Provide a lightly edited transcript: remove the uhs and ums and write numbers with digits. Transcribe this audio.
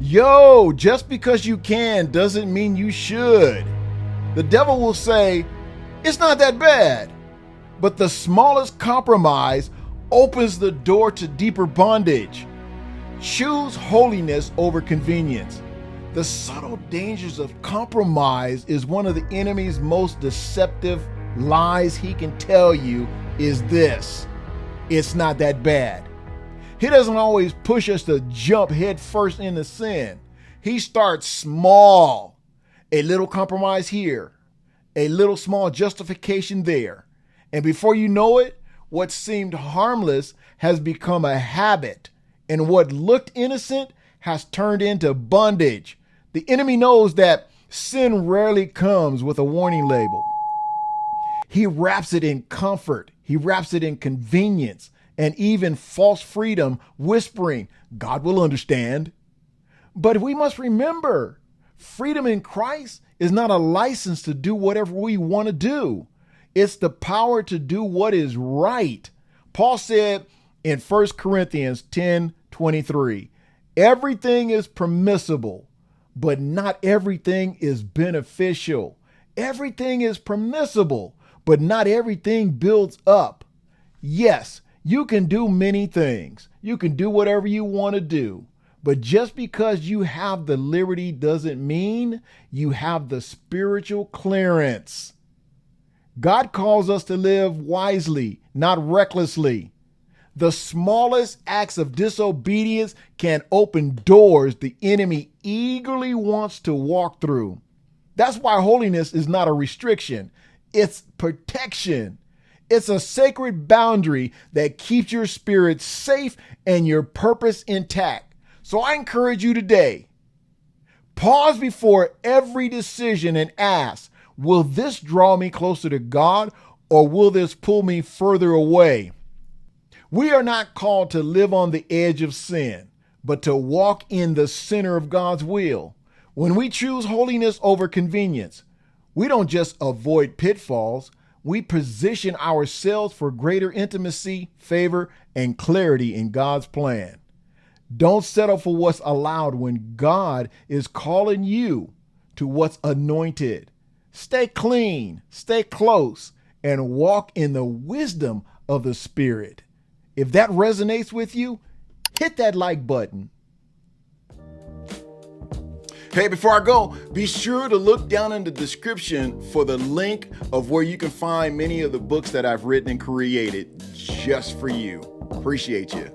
Yo, just because you can doesn't mean you should. The devil will say, it's not that bad. But the smallest compromise opens the door to deeper bondage. Choose holiness over convenience. The subtle dangers of compromise is one of the enemy's most deceptive lies he can tell you is this: it's not that bad. He doesn't always push us to jump head first into sin. He starts small. A little compromise here, a little small justification there. And before you know it, what seemed harmless has become a habit. And what looked innocent has turned into bondage. The enemy knows that sin rarely comes with a warning label. He wraps it in comfort. He wraps it in convenience and even false freedom, whispering, God will understand. But we must remember, freedom in Christ is not a license to do whatever we want to do. It's the power to do what is right. Paul said in 1 Corinthians 10:23, everything is permissible, but not everything is beneficial. Everything is permissible, but not everything builds up. Yes, you can do many things. You can do whatever you want to do. But just because you have the liberty doesn't mean you have the spiritual clearance. God calls us to live wisely, not recklessly. The smallest acts of disobedience can open doors the enemy eagerly wants to walk through. That's why holiness is not a restriction. It's protection. It's a sacred boundary that keeps your spirit safe and your purpose intact. So I encourage you today, pause before every decision and ask, will this draw me closer to God or will this pull me further away? We are not called to live on the edge of sin, but to walk in the center of God's will. When we choose holiness over convenience, we don't just avoid pitfalls, we position ourselves for greater intimacy, favor, and clarity in God's plan. Don't settle for what's allowed when God is calling you to what's anointed. Stay clean, stay close, and walk in the wisdom of the Spirit. If that resonates with you, hit that like button. Hey, before I go, be sure to look down in the description for the link of where you can find many of the books that I've written and created just for you. Appreciate you.